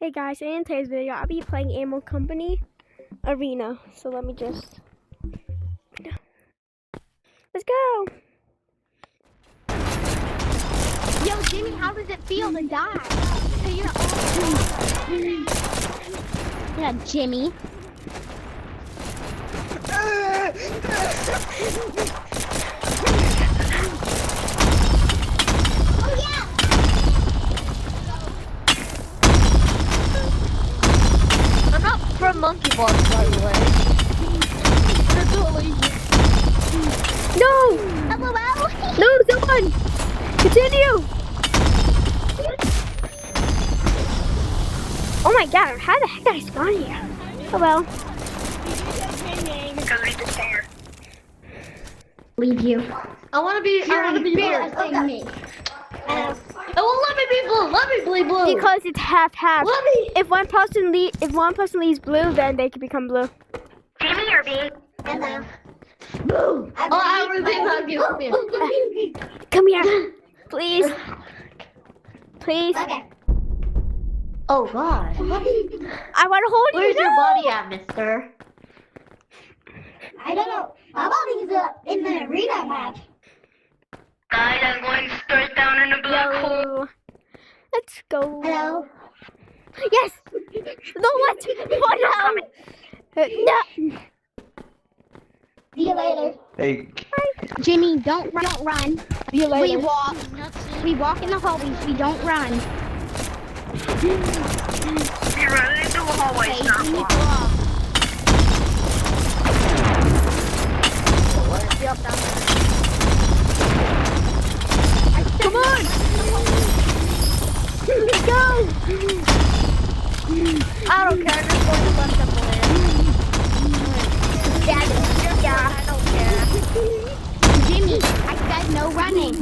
Hey guys, in today's video, I'll be playing Animal Company Arena. So let me just... Let's go! Yo, Jimmy, how does it feel to die? Yeah, Jimmy. Oh, yeah! I'm not from Monkey Blocks, by the way. No! LOL! No, someone! Continue! Oh my god, how the heck did I spawn here? Oh well. Leave you. I wanna be blue. Me. Oh, let me be blue. Let me be blue. Because it's half-half. Let me. If one person leaves blue, then they can become blue. Jimmy or B? Hello. Blue. Oh, I really love you. Come here. Come here. Please. Please. Okay. Oh God. I want to hold Where's you. your No. body at, mister? I don't know. My body's in the arena match. Guys, I'm going straight down in the black hole. Yo. Let's go. Hello. Yes. No, what? What now? No. See you later. Hey, Jimmy, don't run. See you later. We walk. We walk in the hallways. We don't run. You're running into a hallway. Okay, Stop. we need to walk. Come on. Let's go. I don't care. I'm just going to let them win. Yeah. I don't care. Jimmy, I said no running.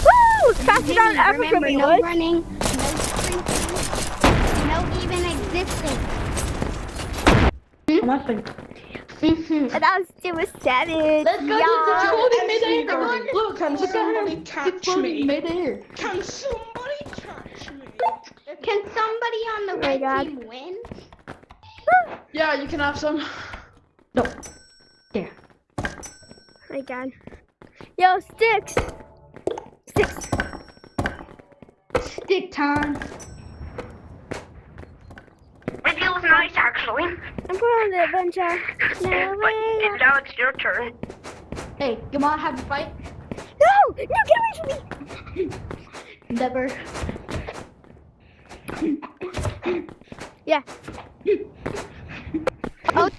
Woo! Faster than Jimmy, ever for remember, me, no boys. running, no sprinting, no even existing. Nothing. And that was savage. Let's go Yeah. to midair. Look, can somebody catch me? Midair. Can somebody catch me? Can somebody on the Oh my red God. team win? Yeah, you can have some. No. There. Oh my god. Yo, sticks. Sticks. Stick time. It feels nice, actually. I'm going on the adventure. No way. But now it's your turn. Hey, come on, have a fight. No! No, get away from me! Never. Yeah. Oh,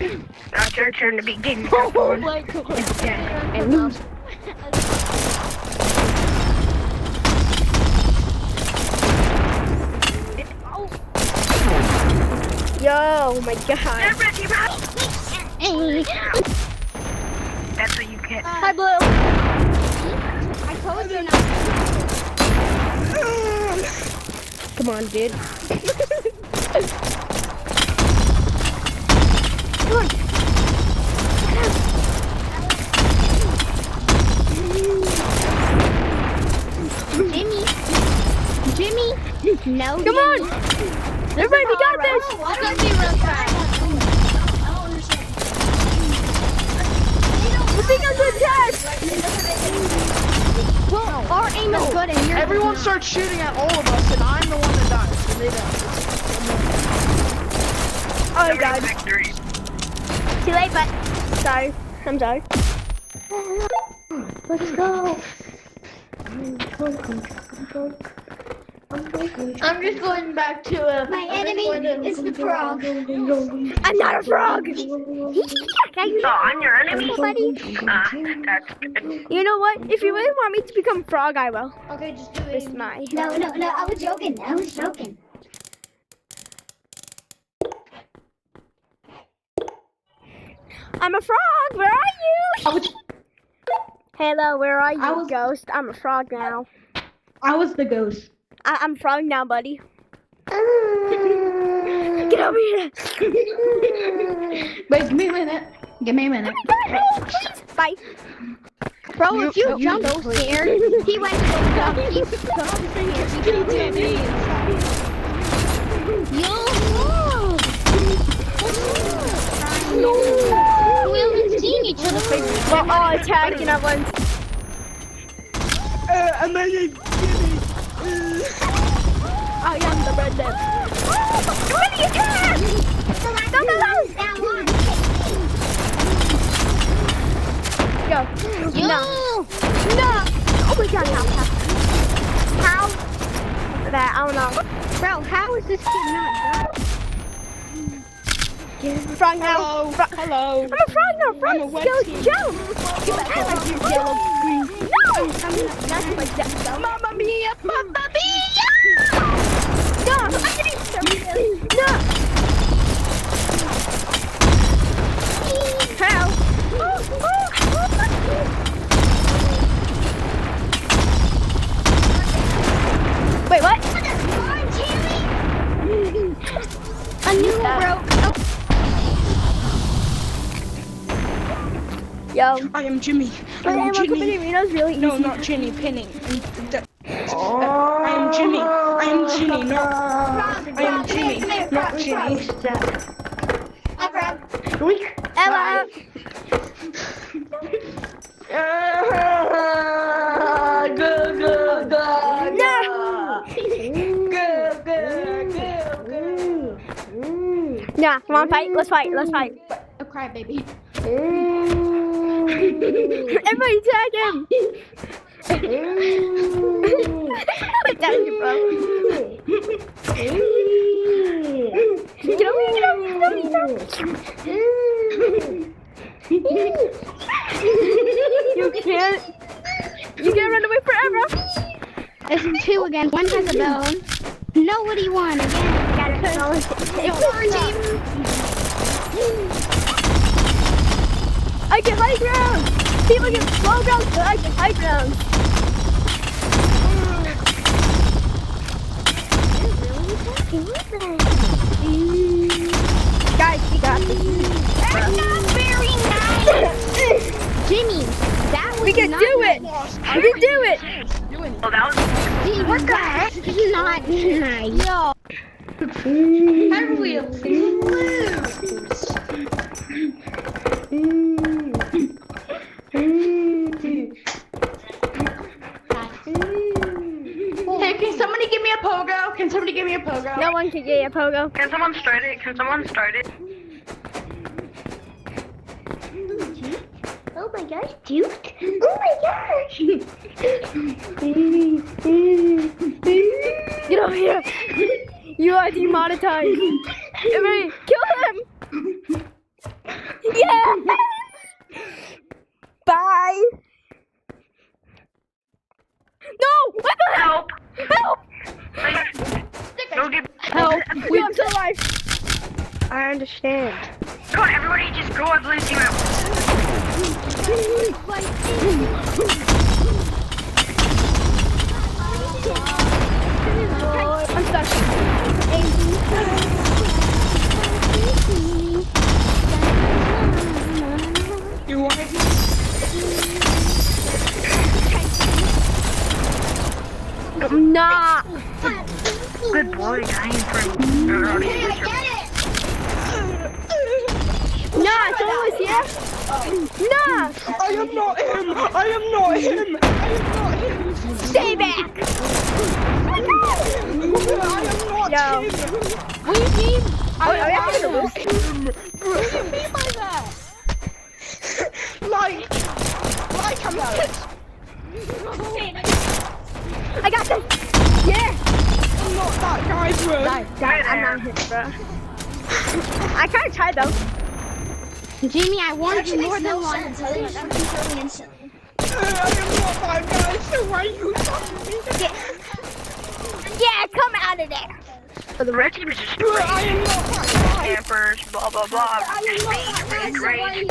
Now it's your turn to begin. Oh my God. I lose. Yo, oh my god. That's what you get. Hi, Blue. I told you not. Come on, dude. Jimmy. Jimmy. No. Come on. Everybody, we got this. It's gonna be real fast. We're being under attack. Well, our aim is good and yours. Everyone starts shooting at all of us, and I'm the one that dies. And they die. Oh my god. Victory. Too late, but sorry. I'm sorry. Let's go. I'm just going back to My enemy is the frog. I'm not a frog. So I'm your enemy. Buddy. That's good. You know what? If you really want me to become frog, I will. Okay, just do It's it. my. No, I was joking. I'm a frog. Where are you? I was Hello, where are you, I was- ghost? I'm a frog now. the ghost. I'm a frog now, buddy. Get over here. Wait, give me a minute. Give me a minute. Please. Bye. Bro, if you jump so scared, he went to go jump. He's so scared. No. We haven't seen each other for We're all tagging at once. Amazing. I am the redneck. Ready, attack! Go, go, go! Go. No. No. Oh my god, how? That, I don't know. Bro, how is this kid not Frog now. Hello. I'm a frog now. Frog, I'm a wet go team. jump. Yellow, green. No. That's my death. Mamma mia, mamma mia. No. No. How? Wait, what? a new bro? Yo. I am Jimmy. My I am Animal Company Jimmy. Arena's really easy. No, not Ginny, Penny. I am Jimmy. I am Ginny, not. I am Jimmy, not Ginny. Ella. Yeah, come on, fight. Let's fight. Let's fight. A crybaby. Everybody tag him. Tag him, bro. Get over here, get over here, get over here. You can't. You can't run away forever. It's 2 again. One has a bone. Nobody won again. I get high ground. People get low ground, but I get high ground. Guys, we got this. That's not very nice. Jimmy, that was We can not do it. nice. We can do it. Well, that was. Jimmy, what the heck? Not nice. Yo. How do we lose? Hey, can somebody give me a pogo? Can somebody give me a pogo? No one can get a pogo. Can someone start it? Can someone start it? Oh my gosh, Duke! Oh my gosh! Get over here. You are demonetized. Everybody, kill him. Yes. Bye. No! What the hell? Help! Help! Go get. Help! We are still alive. I understand. Come on, everybody, just go up, blue team out. I'm stuck. You want it? Nah. Good boy, dying for. Nah, someone was here. Nah. I am not him! I am not him! I am not him! Stay back. I am not Yo. him! What do you mean? Are we actually gonna lose? What do you mean by that? Like I'm I got this. Yeah. not that guy, bro. Guys, I'm not hit, bro. I kind of tried though. Jimmy, I warned you more than once. I am not that guy, so why are you talking to me? Yeah, come out of there. The red team is just I am not that guy. campers, blah blah blah. Rage, rage.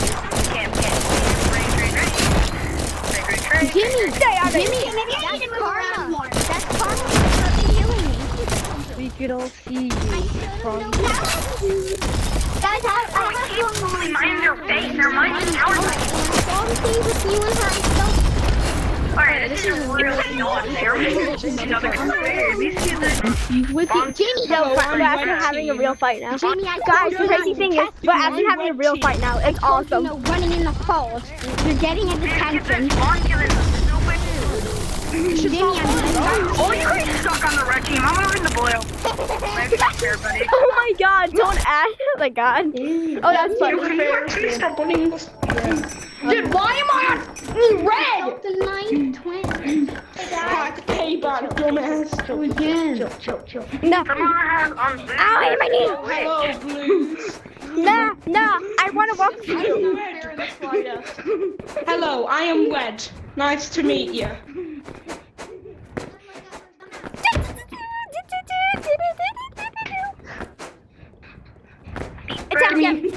Camp, rage. Jimmy, Stay out of Jimmy, there. that's karma. That's karma for killing me. We could all see you. Guys, I Mind your face, they're minding our face. All the things with you and her, I don't. Alright, this is really not fair. These kids are With it, Jamie, No, Hello, we're I'm actually Red having a Team. real fight now. Jamie, I Guys, told the you crazy not thing to is, test we're you, actually man. having a real fight now. It's awesome. You know, running in the falls. You're getting a detention. Jamie, I'm Oh, you guys stuck on the red team. I'm over in the blue. That's not fair, buddy. Oh my god, don't add. Oh my god. Oh, that's funny. Stop running. Dude, why am I on red? the ninth twin. Hack payback, dumbass. No. Someone has on blue. Ow, I hit my knee. Hello, blues. No, I want to walk with you. Hello, I am Wed. Nice to meet you. Attack him.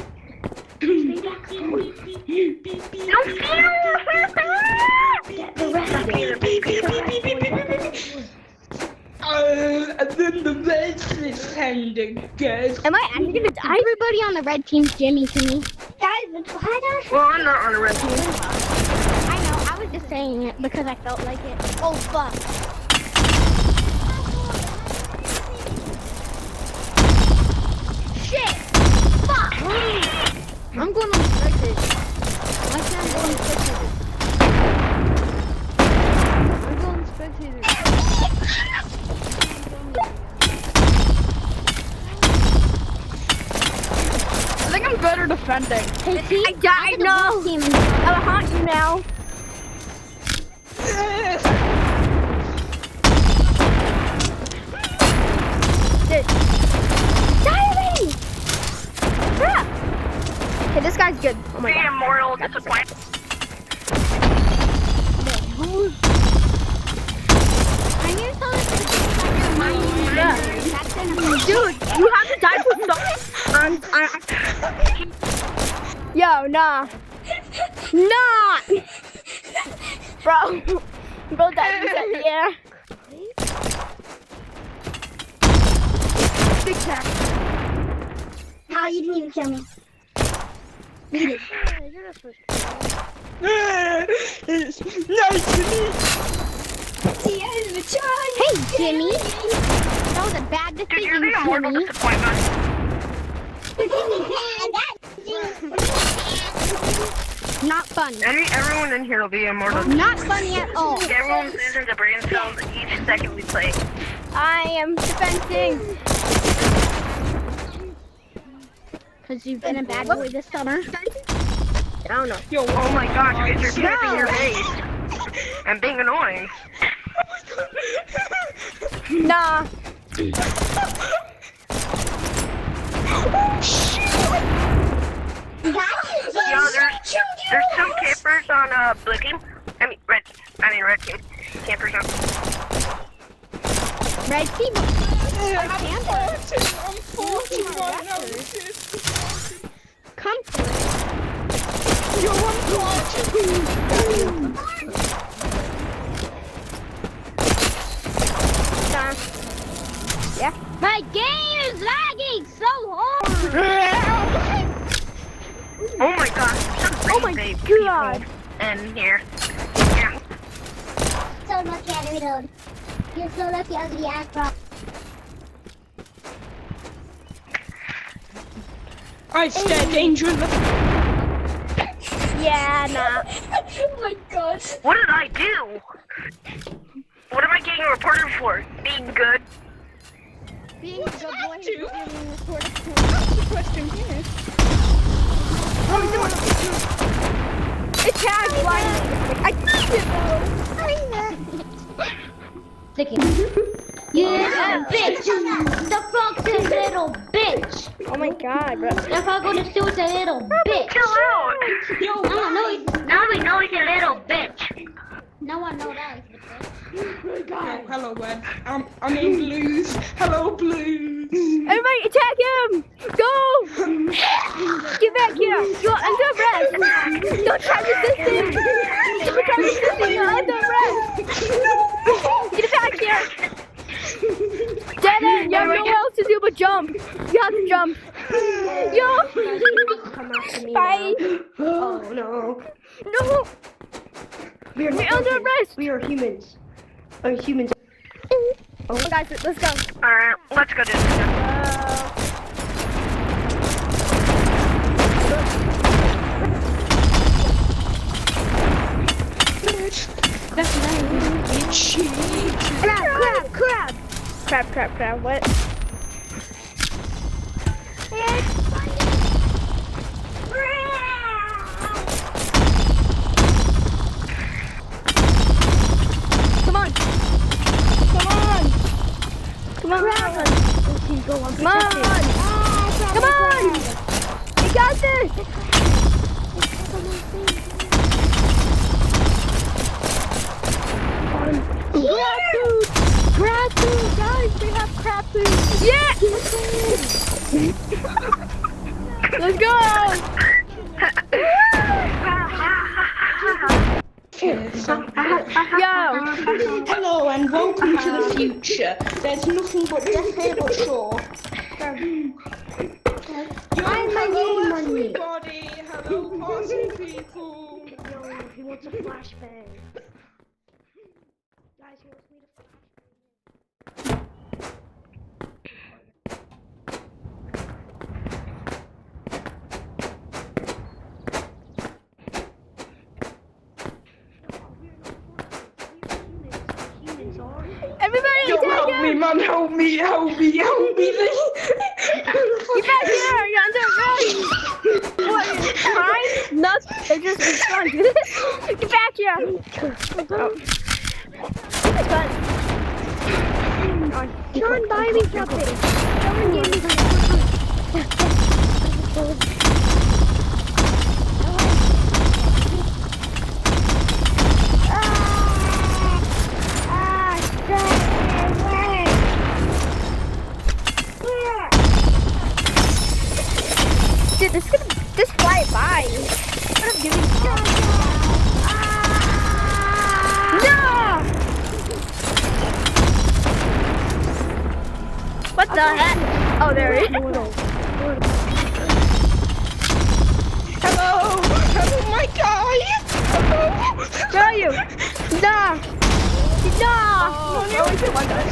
And then the red is handing, guys. Am I actually gonna die? Everybody on the red team's Jimmy to me. Guys, why Well, I'm not on the red team. I know, I was just saying it because I felt like it. Oh, fuck. Shit! Fuck! I'm going on spectators. Why can't I go on spectators? I'm going spectators. I think I'm better defending. Hey, see? I died, no. Team. I'll haunt you now. Dude. Die already! Crap! Okay, this guy's good. Oh my Being god. immortal disappointment. I need to tell us to my Dude, you have to die for something. Yo, nah. Nah! Bro. Bro, that is in the air. Big tap. How you didn't even kill me? It's nice to meet Hey, Jimmy. That was a bad Dude, you're decision, the immortal Jimmy. disappointment. Not funny. Everyone in here will be immortal. Not funny at all. Everyone's losing the brain cells each second we play. I am defending. Because you've been a bad boy this summer. I don't know. Yo, Oh my gosh, guys are camping your base. And being annoying. Nah. Yeah, there's some campers on blue team. Red team. Campers on. Red team. I'm 40 right now. Come for it. Yo, I'm 40. Nah. Yeah. My game is lagging so hard. Oh my gosh. Oh my god. In here. Yeah. So lucky I reload. You're so lucky ugly ass bro. I stare danger in the... Yeah, nah. Oh my god. What did I do? What am I getting reported for? Being good? Being a good boy is being reported to. That's the question here. It's tagged blindly. I Yeah, bitch. The fuck's a little bitch. Oh my god, bro. The fuck on the suit's a little bitch. Chill out! Yo, Now we know he's a little bitch. No one knows that he's a bitch. Yo, hello, Wed. I'm in blues. Hello, blues. Everybody attack him! Go! Get back here! You're under arrest! Don't try resisting! Don't try resisting! You're under arrest! Get back here! Dead end! You have nowhere else to do but jump! You have to jump! Yo! Bye! Oh, no. No! We are We're not under robots. arrest. We are humans. Oh, humans. Oh, guys, let's go. Alright, let's go do this. That's nice. Itchy. Crab, what? Come on. Come on. You got this. Crab food, guys, we have crab food. Yeah. Let's go. Yo. Hello and welcome to the future. There's nothing but death here but shore. Hello everybody. Hello party people. Yo, he wants a flashbang. Guys, he wants me to Everybody, Yo, take help him. me, man, help me. Get back here. You're under arrest. What? You're crying? No, they're just fun. Get back here. Oh. It's fun. John, buy me something. Someone give me Dude, this could just fly by. What I'm doing? No! What the heck? Oh, there he is. Hello, my guy. Where are you? Nah. Nah. Oh, it's my guy.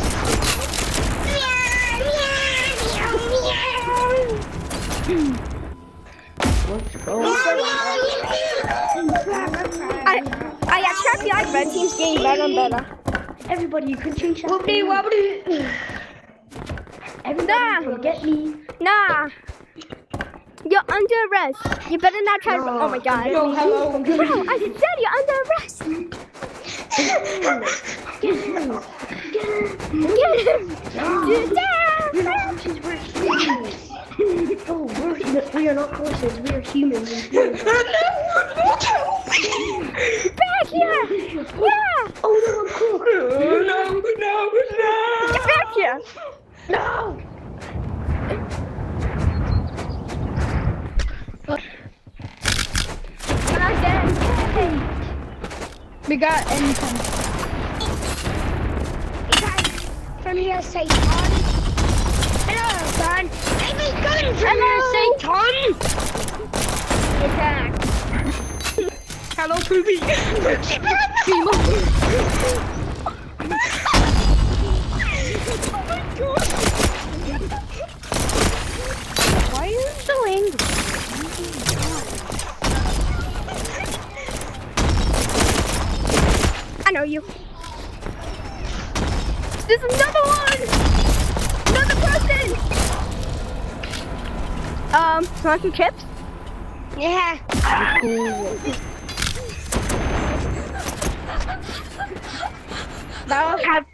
I actually like red team's getting better and better. everybody. You can change that. Everybody, Nah. forget me. Nah. You're under arrest. You better not try to. Oh my god. Yo, hello. Bro, I said you're under arrest. Get him. Oh, we are not horses. We are humans. Back here. Yeah. Oh no, I'm cool. No. Get back here. No. When I'm dead. We got anything. From here, Satan. Hello, son. Let me go from here, Satan. Attack. Hello, Poopy. Why are you so angry? I know you. There's another one! Another person! Want some chips? Yeah. That'll have.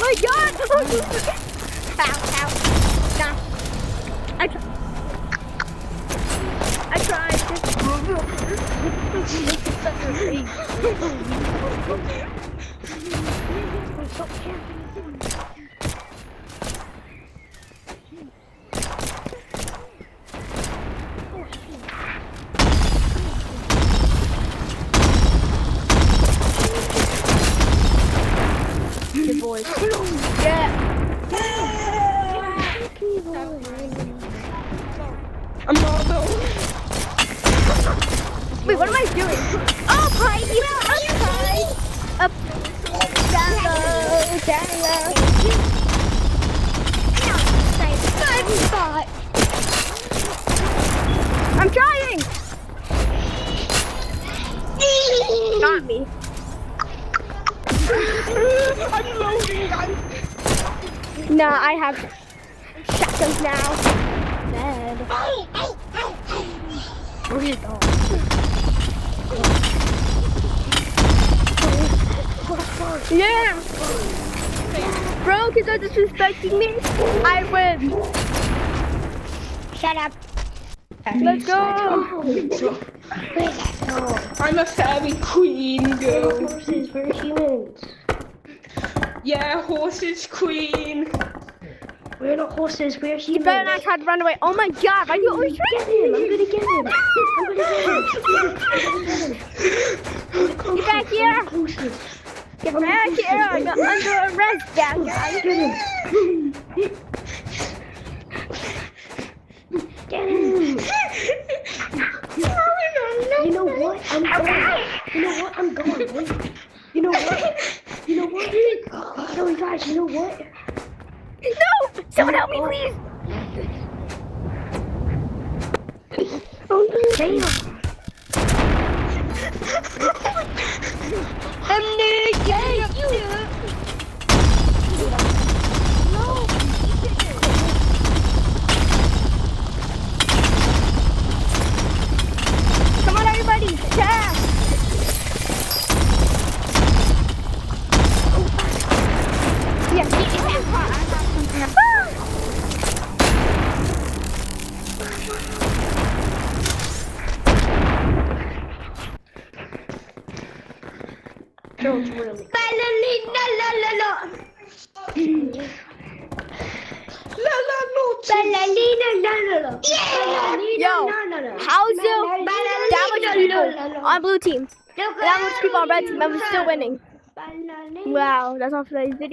My God! Ow, ow. Nah. I tried. I'm not alone. Wait, what am I doing? Oh, hi, up, down low, down low. I'm trying. Got me. I'm loading, guys. Nah, I have shotguns now. Dead. Where you going? Yeah! Bro, kids are disrespecting me. I win. Shut up. Let's go. I'm a fairy queen, girl. Horses, we're humans. Yeah, horses queen. We're not horses, we're You humans. better not try to run away. Oh my god, why are you always Get trying? him, I'm gonna get him. I'm gonna get him. Get back here. Horses. Get back here. You're under arrest, bad guy. Get him. Get him. You know what? I'm going. You know what? I'm going. You know what? You know what? No, guys, you know what? No! Someone help me, please! Oh, damn. I'm naked! Come on, everybody! Yeah! Yeah, get in that car. I got something else. Joe's really. Yo, how's that much people on blue team? That much people on red team, and we're still winning. Wow, that's all for today's video.